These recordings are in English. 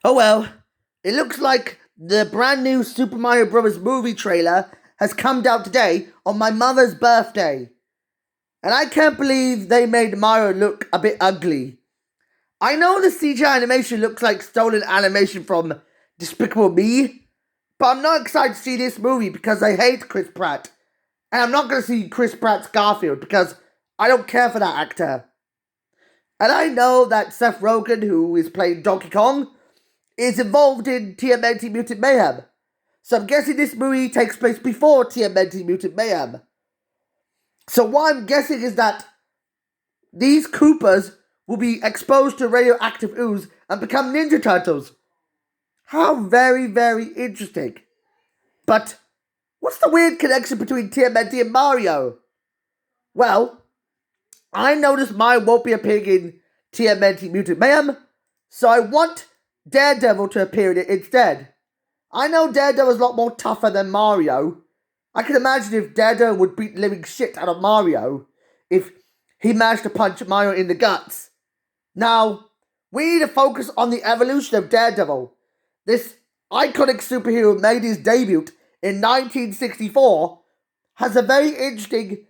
Oh well, it looks like the brand new Super Mario Bros. Movie trailer has come out today on my mother's birthday. And I can't believe they made Mario look a bit ugly. I know the CGI animation looks like stolen animation from Despicable Me, but I'm not excited to see this movie because I hate Chris Pratt. And I'm not going to see Chris Pratt's Garfield because I don't care for that actor. And I know that Seth Rogen, who is playing Donkey Kong, is involved in TMNT Mutant Mayhem. So I'm guessing this movie takes place before TMNT Mutant Mayhem. So what I'm guessing is that these Koopas will be exposed to radioactive ooze and become Ninja Turtles. How very, very interesting. But what's the weird connection between TMNT and Mario? Well, I noticed mine won't be appearing in TMNT Mutant Mayhem, so I want Daredevil to appear in it instead. I know Daredevil's a lot more tougher than Mario. I can imagine if Daredevil would beat the living shit out of Mario if he managed to punch Mario in the guts. Now, we need to focus on the evolution of Daredevil. This iconic superhero made his debut in 1964 has a very interesting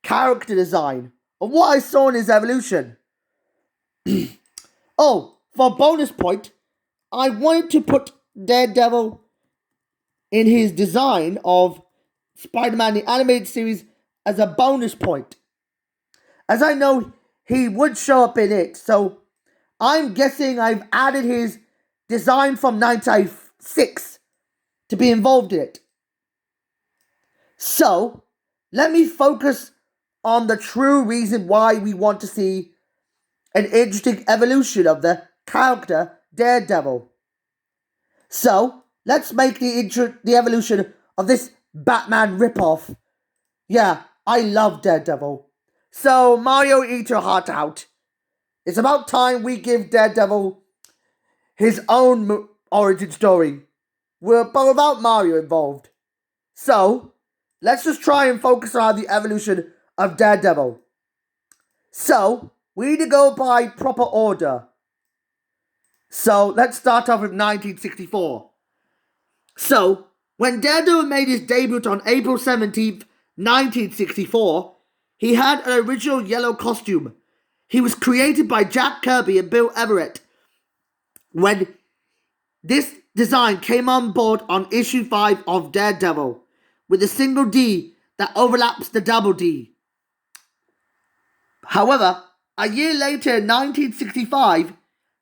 character design of what I saw in his evolution. Oh, for a bonus point, I wanted to put Daredevil in his design of Spider-Man the Animated Series as a bonus point, as I know he would show up in it, so I'm guessing I've added his design from 1996 to be involved in it. So, let me focus on the true reason why we want to see an interesting evolution of the character Daredevil. So, let's make the evolution of this Batman ripoff. Yeah, I love Daredevil. So, Mario, eat your heart out. It's about time we give Daredevil his own origin story, but without Mario involved. So, let's just try and focus on the evolution of Daredevil. So, we need to go by proper order. So, let's start off with 1964. So, when Daredevil made his debut on April 17th, 1964, he had an original yellow costume. He was created by Jack Kirby and Bill Everett. When this design came on board on issue 5 of Daredevil, with a single D that overlaps the double D. However, a year later in 1965,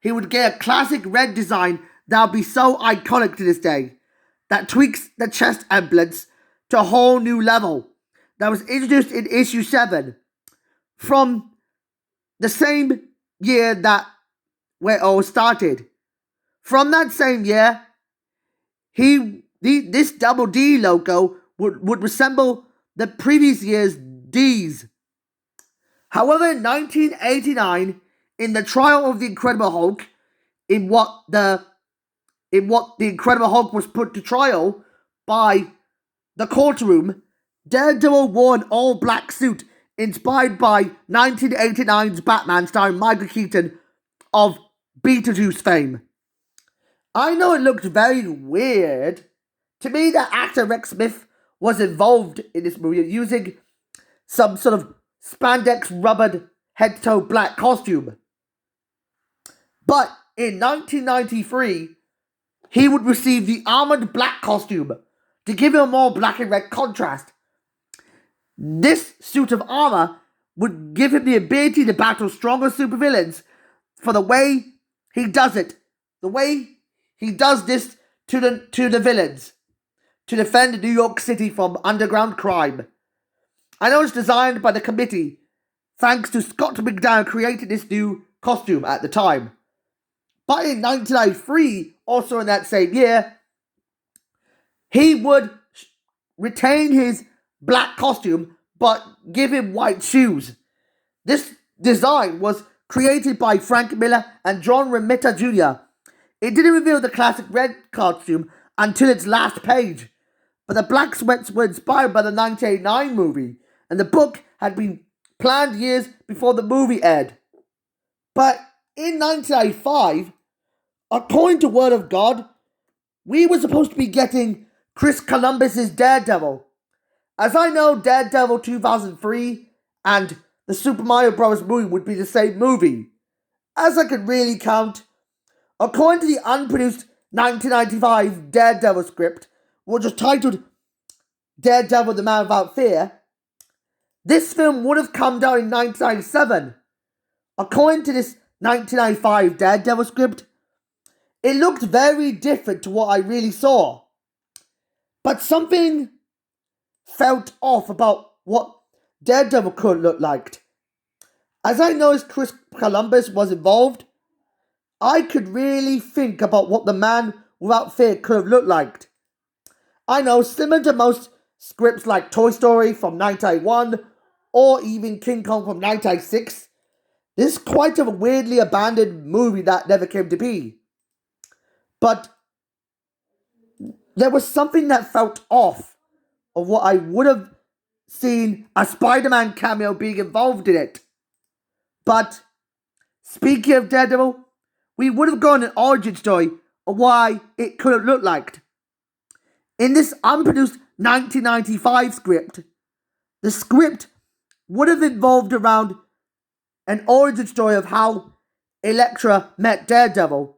he would get a classic red design that would be so iconic to this day, that tweaks the chest emblems to a whole new level, that was introduced in issue 7, from the same year that where it all started. From that same year, this double D logo would resemble the previous year's D's. However, in 1989, in the trial of the Incredible Hulk, in what the Incredible Hulk was put to trial by the courtroom, Daredevil wore an all-black suit inspired by 1989's Batman starring Michael Keaton of Beetlejuice fame. I know it looked very weird. To me, the actor Rex Smith was involved in this movie using some sort of spandex rubbered head-to-toe black costume. But in 1993, he would receive the armored black costume to give him a more black and red contrast. This suit of armor would give him the ability to battle stronger supervillains for the way he does it. The way he does this to the villains to defend New York City from underground crime. I know it's designed by the committee, thanks to Scott McDowell creating this new costume at the time. But in 1993, also in that same year, he would retain his black costume but give him white shoes. This design was created by Frank Miller and John Romita Jr. It didn't reveal the classic red costume until its last page, but the black sweats were inspired by the 1989 movie, and the book had been planned years before the movie aired. But in 1995, According to Word of God, we were supposed to be getting Chris Columbus's Daredevil. As I know, Daredevil 2003 and the Super Mario Bros. Movie would be the same movie. As I could really count, according to the unproduced 1995 Daredevil script, which was titled Daredevil the Man Without Fear, this film would have come out in 1997. According to this 1995 Daredevil script, it looked very different to what I really saw. But something felt off about what Daredevil could look like. As I noticed Chris Columbus was involved, I could really think about what the Man Without Fear could have looked like. I know, similar to most scripts like Toy Story from 1991 or even King Kong from 1996, this is quite a weirdly abandoned movie that never came to be. But there was something that felt off of what I would have seen a Spider-Man cameo being involved in it. But speaking of Daredevil, we would have gotten an origin story of why it could have looked like. In this unproduced 1995 script, the script would have involved around an origin story of how Elektra met Daredevil,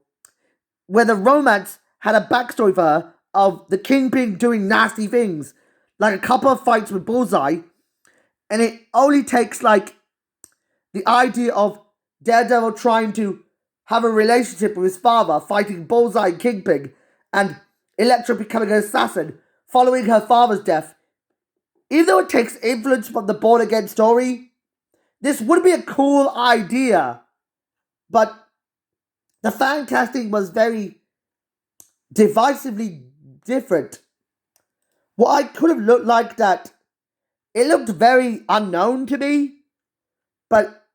where the romance had a backstory for her of the Kingpin doing nasty things, like a couple of fights with Bullseye, and it only takes like the idea of Daredevil trying to have a relationship with his father, fighting Bullseye and Kingpin, and Elektra becoming an assassin following her father's death. Even though it takes influence from the Born Again story, this would be a cool idea. But the fan casting was very divisively different. What I could have looked like that, it looked very unknown to me, but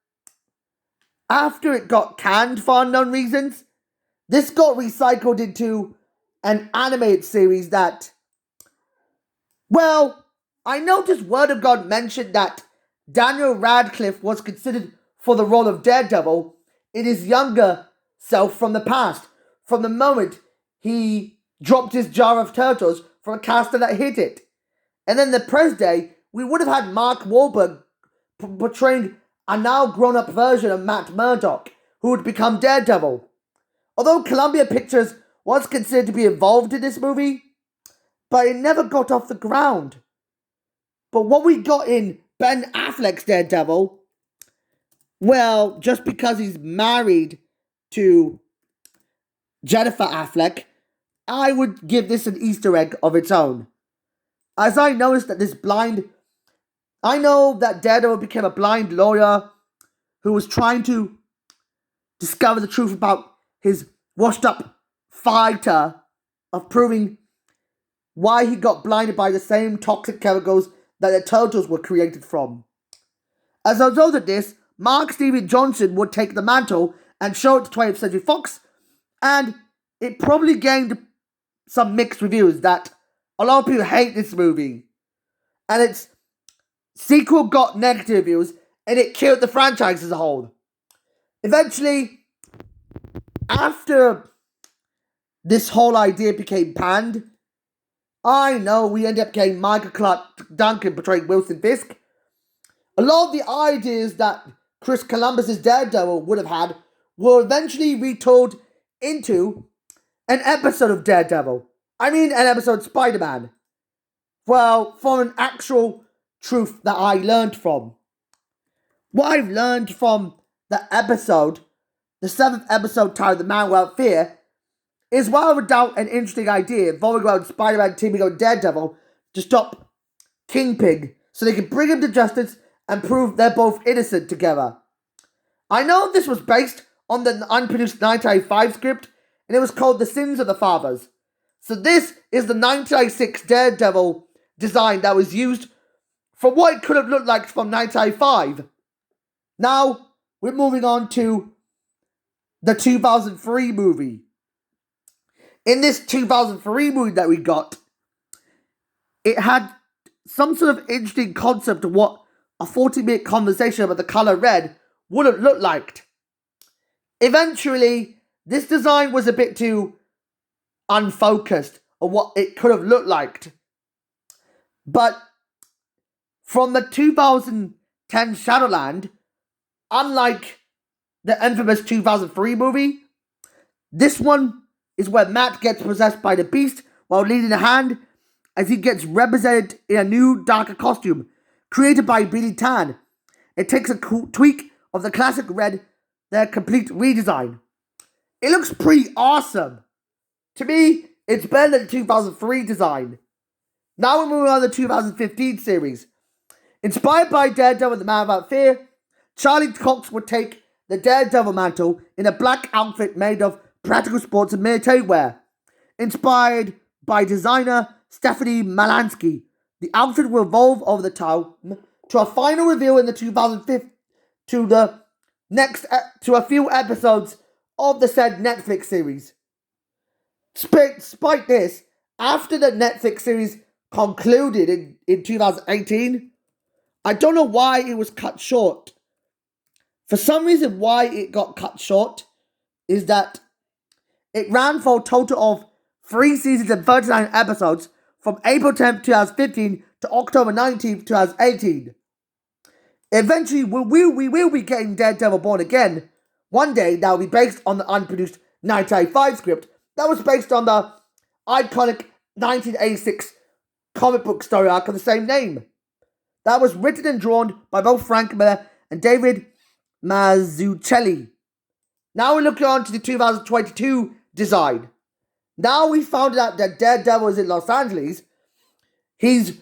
after it got canned for unknown reasons, this got recycled into an animated series that, well, I noticed Word of God mentioned that Daniel Radcliffe was considered for the role of Daredevil in his younger self from the past, from the moment he dropped his jar of turtles from a caster that hit it. And then the present day, we would have had Mark Wahlberg portraying a now grown-up version of Matt Murdock, who would become Daredevil. Although Columbia Pictures was considered to be involved in this movie, but it never got off the ground. But what we got in Ben Affleck's Daredevil, well, just because he's married to Jennifer Affleck, I would give this an Easter egg of its own. As I noticed that I know that Daredevil became a blind lawyer who was trying to discover the truth about his washed-up fighter of proving why he got blinded by the same toxic chemicals that the turtles were created from. As a result of this, Mark Steven Johnson would take the mantle and show it to 20th Century Fox, and it probably gained some mixed reviews that a lot of people hate this movie. And its sequel got negative reviews, and it killed the franchise as a whole. Eventually, after this whole idea became panned, I know we ended up getting Michael Clark Duncan portraying Wilson Fisk. A lot of the ideas that Chris Columbus's Daredevil would have had were eventually retold into an episode of Daredevil. An episode of Spider-Man. Well, from an actual truth that I learned from. What I've learned from the episode, the 7th episode titled The Man Without Fear, is without a doubt an interesting idea involving around Spider-Man teaming up with Daredevil to stop Kingpin so they can bring him to justice and prove they're both innocent together. I know this was based on the unproduced 1995 script, and it was called The Sins of the Fathers. So this is the 1996 Daredevil design that was used for what it could have looked like from 1995. Now, we're moving on to the 2003 movie. In this 2003 movie that we got, it had some sort of interesting concept of what a 40-minute conversation about the color red would have looked like. Eventually, this design was a bit too unfocused on what it could have looked like. But from the 2010 Shadowland, unlike the infamous 2003 movie, this one is where Matt gets possessed by the beast while leading a hand as he gets represented in a new, darker costume created by Billy Tan. It takes a cool tweak of the classic red, their complete redesign. It looks pretty awesome. To me, it's better than the 2003 design. Now we're moving on to the 2015 series. Inspired by Daredevil the Man Without Fear, Charlie Cox would take the Daredevil mantle in a black outfit made of practical sports and military wear. Inspired by designer Stephanie Malansky, the outfit will evolve over the time to a final reveal in the 2005 to a few episodes of the said Netflix series. Despite this, after the Netflix series concluded in 2018, I don't know why it was cut short. For some reason, why it got cut short is that it ran for a total of 3 seasons and 39 episodes from April 10th, 2015 to October 19th, 2018. Eventually, we will be getting Daredevil Born Again one day that will be based on the unproduced 1985 script that was based on the iconic 1986 comic book story arc of the same name. That was written and drawn by both Frank Miller and David Mazzucchelli. Now we're looking on to the 2022 design. Now we found out that Daredevil is in Los Angeles. He's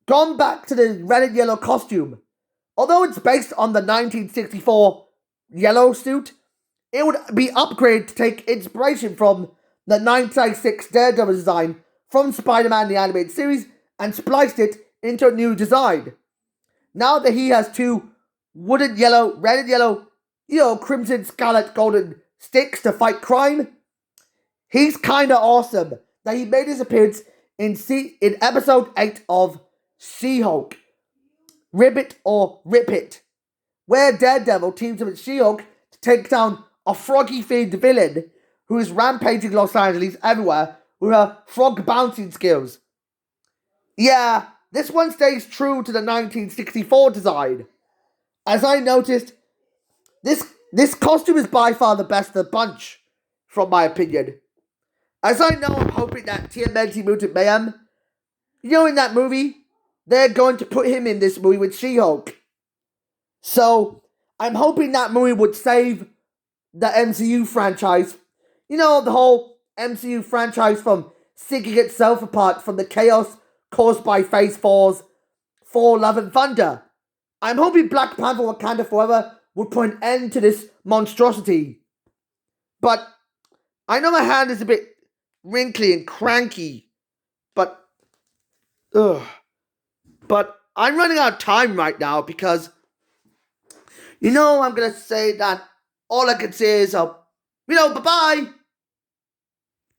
gone back to the red and yellow costume. Although it's based on the 1964 yellow suit, it would be upgraded to take inspiration from the 1996 Daredevil design from Spider-Man the Animated Series and spliced it into a new design. Now that he has 2 red and yellow, crimson, scarlet, golden sticks to fight crime, he's kinda awesome that he made his appearance in episode 8 of She-Hulk, Ribbit or Rip It, where Daredevil teams up with She-Hulk to take down a froggy-themed villain who is rampaging Los Angeles everywhere with her frog bouncing skills. Yeah, this one stays true to the 1964 design. As I noticed, this costume is by far the best of the bunch, from my opinion. As I know, I'm hoping that TMNT Mutant Mayhem, in that movie, they're going to put him in this movie with She-Hulk. So, I'm hoping that movie would save the MCU franchise. The whole MCU franchise from sinking itself apart from the chaos caused by Phase 4's Thor Love and Thunder. I'm hoping Black Panther Wakanda Forever would put an end to this monstrosity. But I know my hand is a bit wrinkly and cranky, but I'm running out of time right now because, I'm going to say that all I can say is, bye-bye.